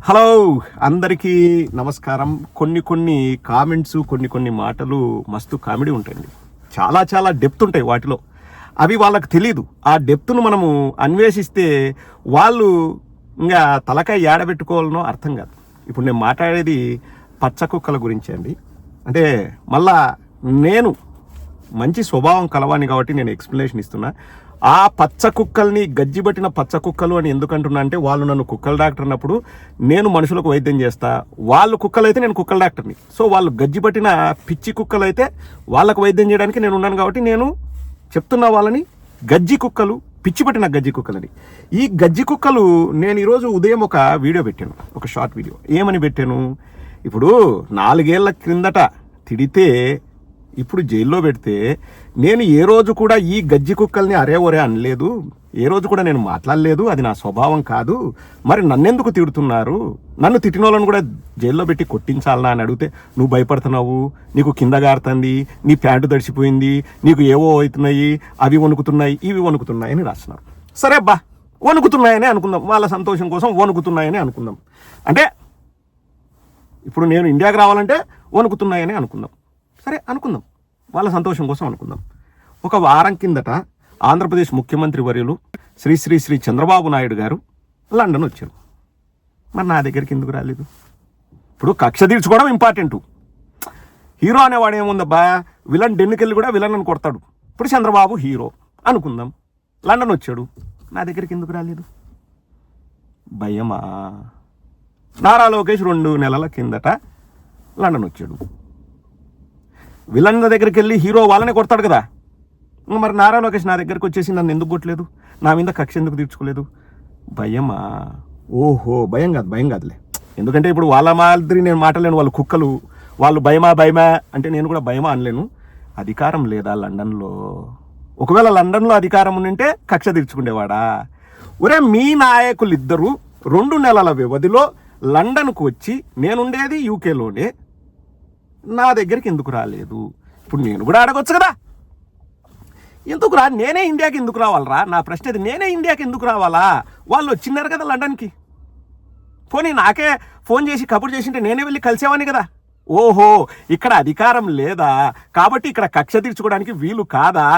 Hello, అందరికీ నమస్కారం. కొన్ని కామెంట్స్, కొన్ని మాటలు మస్తు కామెడీ ఉంటాయండి. చాలా డెప్త్ ఉంటాయి వాటిలో. అవి వాళ్ళకి తెలీదు. ఆ డెప్త్ను మనము అన్వేషిస్తే వాళ్ళు ఇంకా తలకాయ ఏడబెట్టుకోవాలనో అర్థం కాదు. ఇప్పుడు నేను మాట్లాడేది పచ్చ కుక్కల గురించి అండి. అంటే మళ్ళా నేను మంచి స్వభావం కలవాని కాబట్టి నేను ఎక్స్ప్లెనేషన్ ఇస్తున్నా. ఆ పచ్చ కుక్కల్ని గజ్జిబట్టిన పచ్చ కుక్కలు అని ఎందుకంటున్నా అంటే, వాళ్ళు నన్ను కుక్కల డాక్టర్ అన్నప్పుడు నేను మనుషులకు వైద్యం చేస్తా, వాళ్ళు కుక్కలు అయితే నేను కుక్కల డాక్టర్ని. సో వాళ్ళు గజ్జిబట్టిన పిచ్చి కుక్కలు అయితే వాళ్ళకు వైద్యం చేయడానికి నేను ఉన్నాను కాబట్టి నేను చెప్తున్నా వాళ్ళని గజ్జి కుక్కలు, పిచ్చి పట్టిన గజ్జి కుక్కలని. ఈ గజ్జి కుక్కలు నేను ఈరోజు ఉదయం ఒక వీడియో పెట్టాను, ఒక షార్ట్ వీడియో. ఏమని పెట్టాను? ఇప్పుడు 4 ఏళ్ల క్రిందట తిడితే ఇప్పుడు జైల్లో పెడితే నేను ఏ రోజు కూడా ఈ గజ్జి కుక్కల్ని అరే ఒరే అనలేదు, ఏ రోజు కూడా నేను మాట్లాడలేదు. అది నా స్వభావం కాదు. మరి నన్నెందుకు తిడుతున్నారు? నన్ను తిట్టిన వాళ్ళని కూడా జైల్లో పెట్టి కొట్టించాలనా అని అడిగితే, నువ్వు భయపడుతున్నావు, నీకు కింద గారుతుంది, నీ ప్యాంటు తడిసిపోయింది, నీకు ఏవో అవుతున్నాయి, అవి వణుకుతున్నాయి, ఇవి వణుకుతున్నాయి అని రాస్తున్నారు. సరే అబ్బా, వణుకుతున్నాయని అనుకుందాం, వాళ్ళ సంతోషం కోసం వణుకుతున్నాయని అనుకుందాం. అంటే ఇప్పుడు నేను ఇండియాకి రావాలంటే వణుకుతున్నాయని అనుకుందాం. సరే అనుకుందాం, వాళ్ళ సంతోషం కోసం అనుకుందాం. ఒక వారం కిందట ఆంధ్రప్రదేశ్ ముఖ్యమంత్రి వర్యులు శ్రీ చంద్రబాబు నాయుడు గారు లండన్ వచ్చారు. మరి నా దగ్గరికి ఎందుకు రాలేదు? ఇప్పుడు కక్ష తీర్చుకోవడం ఇంపార్టెంట్. హీరో అనేవాడు ఏముందబ్బా, విలన్ డెన్నుకెళ్ళి కూడా విలన్ అని కొడతాడు. ఇప్పుడు చంద్రబాబు హీరో అనుకుందాం, లండన్ వచ్చాడు, నా దగ్గరికి ఎందుకు రాలేదు? భయమా? నారా లోకేష్ 2 నెలల కిందట లండన్ వచ్చాడు, విలన్ దగ్గరికి వెళ్ళి హీరో వాళ్ళనే కొడతాడు కదా. మరి నారా లోకేష్ నా దగ్గరికి వచ్చేసి నన్ను ఎందుకు కొట్టలేదు, నా మీద కక్ష ఎందుకు తీర్చుకోలేదు? భయమా? ఓహో, భయం కాదులే. ఎందుకంటే ఇప్పుడు వాళ్ళ మాదిరి నేను మాట్లాడలేను. వాళ్ళు కుక్కలు, వాళ్ళు భయమా అంటే నేను కూడా భయమా అనలేను. అధికారం లేదా లండన్లో? ఒకవేళ లండన్లో అధికారం ఉంటే కక్ష తీర్చుకునేవాడా? ఒరే, మీ నాయకులు ఇద్దరు 2 నెలల వ్యవధిలో లండన్కు వచ్చి, నేనుండేది యూకేలోనే, నా దగ్గరికి ఎందుకు రాలేదు? ఇప్పుడు నేను కూడా అడగొచ్చు కదా, ఎందుకు రా, నేనే ఇండియాకి ఎందుకు రావాలరా? నా ప్రశ్న అది. నేనే ఇండియాకి ఎందుకు రావాలా? వాళ్ళు వచ్చినారు కదా లండన్కి. పోనీ నాకే ఫోన్ చేసి కబుర్ చేసింటే నేనే వెళ్ళి కలిసేవాని కదా. ఓహో, ఇక్కడ అధికారం లేదా కాబట్టి ఇక్కడ కక్ష తీర్చుకోవడానికి వీలు కాదా?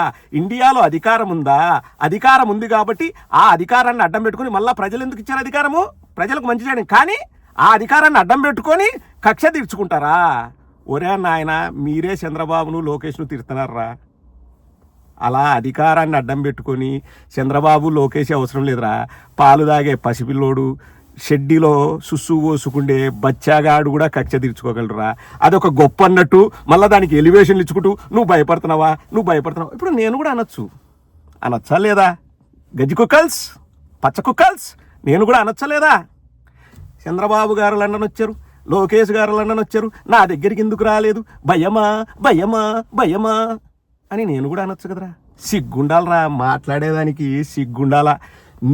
ఇండియాలో అధికారం ఉందా? అధికారం ఉంది కాబట్టి ఆ అధికారాన్ని అడ్డం పెట్టుకుని మళ్ళీ ప్రజలు ఎందుకు ఇచ్చారు అధికారము? ప్రజలకు మంచి చేయడం. కానీ ఆ అధికారాన్ని అడ్డం పెట్టుకొని కక్ష తీర్చుకుంటారా? ఒరే నాయన, మీరే చంద్రబాబును లోకేష్ను తిడుతున్నారా? అలా అధికారాన్ని అడ్డం పెట్టుకొని చంద్రబాబు లోకేష్ అవసరం లేదురా. పాలు తాగే పసిపిల్లోడు, షెడ్డీలో సుస్సు పోసుకుండే బచ్చాగాడు కూడా కక్ష తీర్చుకోగలరా? అదొక గొప్ప అన్నట్టు మళ్ళీ దానికి ఎలివేషన్లు ఇచ్చుకుంటూ నువ్వు భయపడుతున్నావా. ఇప్పుడు నేను కూడా అనొచ్చా లేదా? గజ్జి కుక్కల్స్, పచ్చ కుక్కల్స్, నేను కూడా అనొచ్చా లేదా? చంద్రబాబు గారు లండన్ వచ్చారు, లోకేష్ గారు లండన్ వచ్చారు, నా దగ్గరికి ఎందుకు రాలేదు? భయమా అని నేను కూడా అనొచ్చు కదరా. సిగ్గుండాలరా, మాట్లాడేదానికి సిగ్గుండాలా.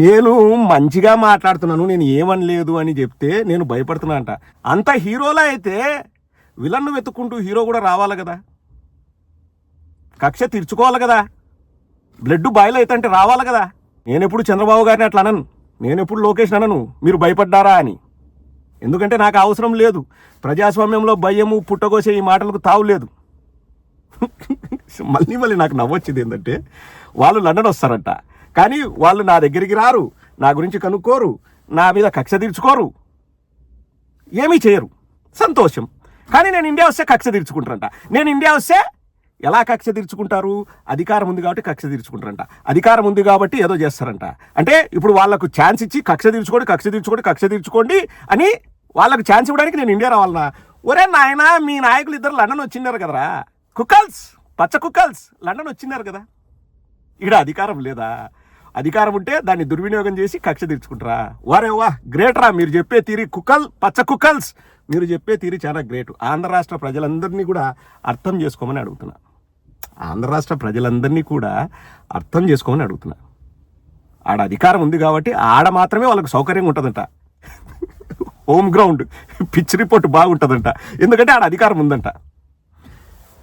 నేను మంచిగా మాట్లాడుతున్నాను, నేను ఏమనలేదు అని చెప్తే నేను భయపడుతున్నా అంట. అంత హీరోలా అయితే విలన్ను వెతుక్కుంటూ హీరో కూడా రావాలి కదా, కక్ష తీర్చుకోవాలి కదా, బ్లడ్ బాయిల్ అయితే అంటే రావాలి కదా. నేనెప్పుడు చంద్రబాబు గారిని అట్లా అనను, నేనెప్పుడు లోకేష్ అనను మీరు భయపడ్డారా అని. ఎందుకంటే నాకు అవసరం లేదు. ప్రజాస్వామ్యంలో భయము పుట్టగోసే ఈ మాటలకు తావులేదు. మళ్ళీ నాకు నవ్వొచ్చింది ఏంటంటే, వాళ్ళు లండన్ వస్తారంట, కానీ వాళ్ళు నా దగ్గరికి రారు, నా గురించి కనుక్కోరు, నా మీద కక్ష తీర్చుకోరు, ఏమీ చేయరు. సంతోషం. కానీ నేను ఇండియా వస్తే కక్ష తీర్చుకుంటారంట. నేను ఇండియా వస్తే ఎలా కక్ష తీర్చుకుంటారు? అధికారం ఉంది కాబట్టి కక్ష తీర్చుకుంటారంట. అధికారం ఉంది కాబట్టి ఏదో చేస్తారంట. అంటే ఇప్పుడు వాళ్ళకు ఛాన్స్ ఇచ్చి కక్ష తీర్చుకోండి అని వాళ్ళకు ఛాన్స్ ఇవ్వడానికి నేను ఇండియా రావాలన్నా? ఒరే నాయన, మీ నాయకులు ఇద్దరు లండన్ వచ్చిన్నారు కదరా. కుక్కల్స్, పచ్చ కుక్కల్స్ లండన్ వచ్చినారు కదా. ఇక్కడ అధికారం లేదా? అధికారం ఉంటే దాన్ని దుర్వినియోగం చేసి కక్ష తీర్చుకుంటారా? వారేవా, గ్రేట్ రా. మీరు చెప్పే తీరి పచ్చ కుక్కల్స్, మీరు చెప్పే తీరి చాలా గ్రేట్. ఆంధ్ర రాష్ట్ర ప్రజలందరినీ కూడా అర్థం చేసుకోమని అడుగుతున్నా. ఆడ అధికారం ఉంది కాబట్టి ఆడ మాత్రమే వాళ్ళకు సౌకర్యంగా ఉంటుందంట. హోమ్ గ్రౌండ్, పిచ్ రిపోర్ట్ బాగుంటుందంట. ఎందుకంటే ఆడ అధికారం ఉందంట.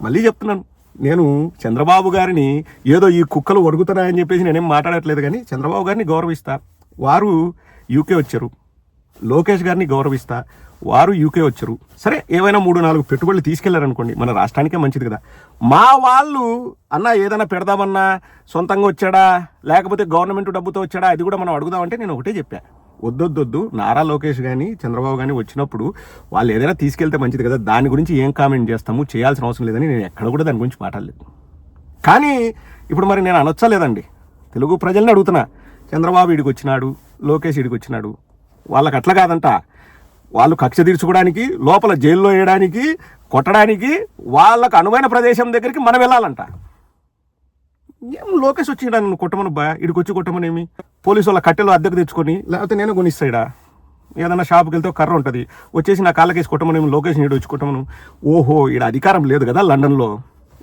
మళ్ళీ చెప్తున్నాను, నేను చంద్రబాబు గారిని ఏదో ఈ కుక్కలు ఒడుగుతున్నాయని చెప్పేసి నేనేం మాట్లాడట్లేదు, కానీ చంద్రబాబు గారిని గౌరవిస్తా. వారు యూకే వచ్చారు, లోకేష్ గారిని గౌరవిస్తా. వారు యూకే వచ్చారు, సరే ఏవైనా 3-4 పెట్టుబడులు తీసుకెళ్లారనుకోండి, మన రాష్ట్రానికే మంచిది కదా. మా వాళ్ళు అన్న ఏదైనా పెడదామన్నా సొంతంగా వచ్చాడా లేకపోతే గవర్నమెంట్ డబ్బుతో వచ్చాడా అది కూడా మనం అడుగుదామంటే నేను ఒకటే చెప్పా, వద్దొద్దొద్దు. నారా లోకేష్ కానీ చంద్రబాబు కానీ వచ్చినప్పుడు వాళ్ళు ఏదైనా తీసుకెళ్తే మంచిది కదా, దాని గురించి ఏం కామెంట్ చేస్తాము, చేయాల్సిన అవసరం లేదని నేను ఎక్కడ కూడా దాని గురించి మాట్లాడలేదు. కానీ ఇప్పుడు మరి నేను అనొచ్చా లేదండి, తెలుగు ప్రజల్ని అడుగుతున్నా. చంద్రబాబు ఇడికి వచ్చినాడు, లోకేష్ ఇడికి వచ్చినాడు, వాళ్ళకి అట్లా కాదంట. వాళ్ళు కక్ష తీర్చుకోవడానికి, లోపల జైల్లో వేయడానికి, కొట్టడానికి, వాళ్ళకు అనువైన ప్రదేశం దగ్గరికి మనం వెళ్ళాలంట. ఏం లోకేష్ వచ్చిండా నువ్వు కొట్టమను బా, ఇడికి వచ్చి కొట్టమనేమి? పోలీసు వాళ్ళ కట్టెలు అద్దెకు తెచ్చుకొని లేకపోతే నేను కొనిస్తాడా? ఏదన్నా షాపుకి వెళ్తే కర్ర ఉంటుంది, వచ్చేసి నా కాళ్ళకేసి కొట్టమనేమి, లోకేష్ ఈడు వచ్చి కొట్టమను. ఓహో, ఈడ అధికారం లేదు కదా లండన్లో.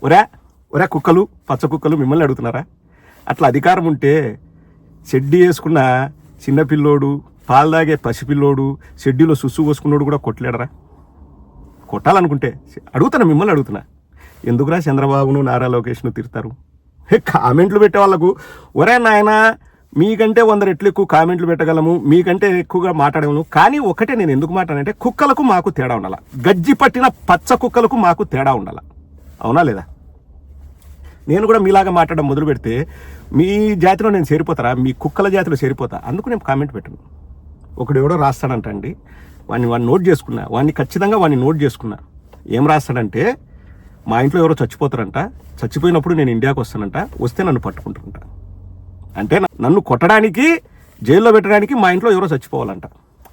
ఒరే కుక్కలు, పచ్చ కుక్కలు మిమ్మల్ని అడుగుతున్నారా? అట్లా అధికారం ఉంటే షెడ్డీ వేసుకున్న చిన్నపిల్లోడు, పాలు తాగే పసిపిల్లోడు, షెడ్యూలో సుస్సు పోసుకున్నాడు కూడా కొట్టలేడరా? కొట్టాలనుకుంటే అడుగుతున్నా, మిమ్మల్ని అడుగుతున్నా. ఎందుకురా చంద్రబాబును నారా లోకేష్ను తిడతారు? కామెంట్లు పెట్టే వాళ్ళకు ఒరే నాయన మీకంటే 100 రెట్లు ఎక్కువ కామెంట్లు పెట్టగలము, మీకంటే ఎక్కువగా మాట్లాడము. కానీ ఒకటే నేను ఎందుకు మాట్లాడంటే, కుక్కలకు మాకు తేడా ఉండాల, గజ్జి పట్టిన పచ్చ కుక్కలకు మాకు తేడా ఉండాల. అవునా లేదా? నేను కూడా మీలాగా మాట్లాడడం మొదలు పెడితే మీ జాతిలో నేను చేరిపోతారా? మీ కుక్కల జాతిలో చేరిపోతా. అందుకు నేను కామెంట్ పెట్టను. ఒకడు ఎవడో రాస్తాడంట అండి, వాడిని నోట్ చేసుకున్నా, ఖచ్చితంగా నోట్ చేసుకున్నా. ఏం రాస్తాడంటే, మా ఇంట్లో ఎవరో చచ్చిపోతారంట, చచ్చిపోయినప్పుడు నేను ఇండియాకి వస్తానంట, వస్తే నన్ను పట్టుకుంటారంట. అంటే నన్ను కొట్టడానికి, జైల్లో పెట్టడానికి మా ఇంట్లో ఎవరో చచ్చిపోవాలంట.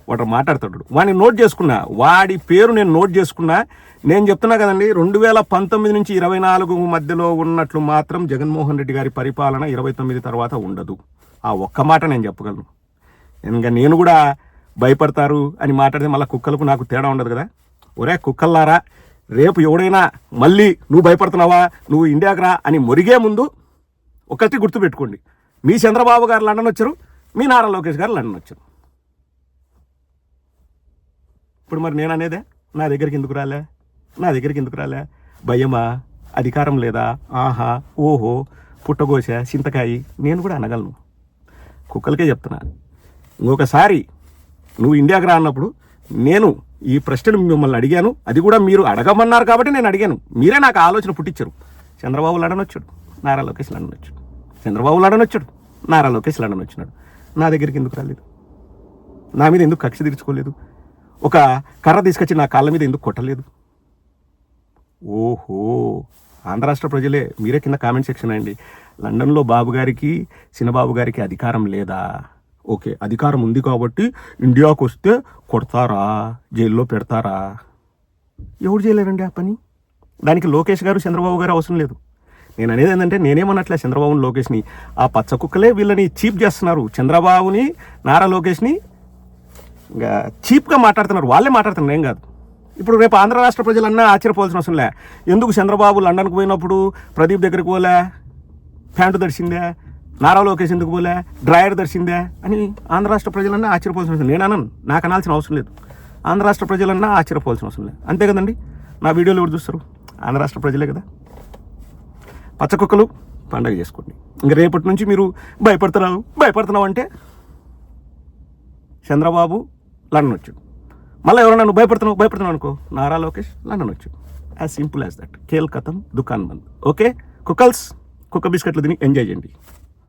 వాడు మాట్లాడతాడు, వాడిని నోట్ చేసుకున్నా, వాడి పేరు నేను నోట్ చేసుకున్నా. నేను చెప్తున్నా కదండి, 2019 నుంచి 24 మధ్యలో ఉన్నట్లు మాత్రం జగన్మోహన్ రెడ్డి గారి పరిపాలన 29 తర్వాత ఉండదు. ఆ ఒక్క మాట నేను చెప్పగలను. ఇంకా నేను కూడా భయపడతారు అని మాట్లాడితే మళ్ళీ కుక్కలకు నాకు తేడా ఉండదు కదా. ఒరే కుక్కల్లారా, రేపు ఎవడైనా మళ్ళీ నువ్వు భయపడుతున్నావా, నువ్వు ఇండియాకి రా అని మొరిగే ముందు ఒకటి గుర్తుపెట్టుకోండి, మీ చంద్రబాబు గారు లండన్ వచ్చారు, మీ నారా లోకేష్ గారు లండన్ వచ్చారు. ఇప్పుడు మరి నేను అనేదే, నా దగ్గరికి ఎందుకు రాలే? భయమా? అధికారం లేదా? ఆహా ఓహో పుట్టగోశ చింతకాయి నేను కూడా అనగలను. కుక్కలకే చెప్తున్నా, ఇంకొకసారి నువ్వు ఇండియాకి రా అన్నప్పుడు నేను ఈ ప్రశ్నను మిమ్మల్ని అడిగాను, అది కూడా మీరు అడగమన్నారు కాబట్టి నేను అడిగాను. మీరే నాకు ఆలోచన పుట్టించారు. చంద్రబాబు లండన్ వచ్చాడు, నారా లోకేష్ లండన్ వచ్చాడు. చంద్రబాబు లండన్ వచ్చాడు, నారా లోకేష్ లండన్ వచ్చినాడు. నా దగ్గరికి ఎందుకు రాలేదు? నా మీద ఎందుకు కక్ష తీర్చుకోలేదు? ఒక కర్ర తీసుకొచ్చి నా కాళ్ళ మీద ఎందుకు కొట్టలేదు? ఓహో, ఆంధ్ర రాష్ట్ర ప్రజలే మీరే కింద కామెంట్ సెక్షన్ అండి, లండన్లో బాబు గారికి చిన్నబాబు గారికి అధికారం లేదా? ఓకే, అధికారం ఉంది కాబట్టి ఇండియాకు వస్తే కొడతారా, జైల్లో పెడతారా? ఎవరు చేయలేరండి ఆ పని? దానికి లోకేష్ గారు చంద్రబాబు గారు అవసరం లేదు. నేను అనేది ఏంటంటే, నేనేమన్నట్లే చంద్రబాబుని లోకేష్ని, ఆ పచ్చ కుక్కలే వీళ్ళని చీప్ చేస్తున్నారు. చంద్రబాబుని నారా లోకేష్ని ఇంకా చీప్గా మాట్లాడుతున్నారు, వాళ్ళే మాట్లాడుతున్నారు, ఏం కాదు. ఇప్పుడు రేపు ఆంధ్ర రాష్ట్ర ప్రజలన్నా ఆశ్చర్యపోవాల్సిన అవసరం లే. ఎందుకు చంద్రబాబు లండన్కి పోయినప్పుడు ప్రదీప్ దగ్గరికి పోలే, ప్యాంటు దర్శిందే, నారా లోకేష్ ఎందుకు పోలే, డ్రాయర్ దర్శిందే అని ఆంధ్ర రాష్ట్ర ప్రజలన్నా ఆశ్చర్యపోవాల్సిన అవసరం. నేను అనను, నాకు అనాల్సిన అవసరం లేదు. ఆంధ్ర రాష్ట్ర ప్రజలన్నా ఆశ్చర్యపోవాల్సిన అవసరం లేదు. అంతే కదండి. నా వీడియోలు ఎవరు చూస్తారు? ఆంధ్ర రాష్ట్ర ప్రజలే కదా. పచ్చ కుక్కలు పండగ చేసుకోండి. ఇంక రేపటి నుంచి మీరు భయపడుతున్నావు అంటే చంద్రబాబు లండన్ వచ్చాడు, మళ్ళీ ఎవరైనా నువ్వు భయపడుతున్నావు అనుకో, నారా లోకేష్ లండన్ వచ్చాడు. As simple as that. Khel ఖతం, దుకాన్ బంద్. ఓకే కుక్కల్స్, కుక్క బిస్కెట్లు తిని ఎంజాయ్ చేయండి.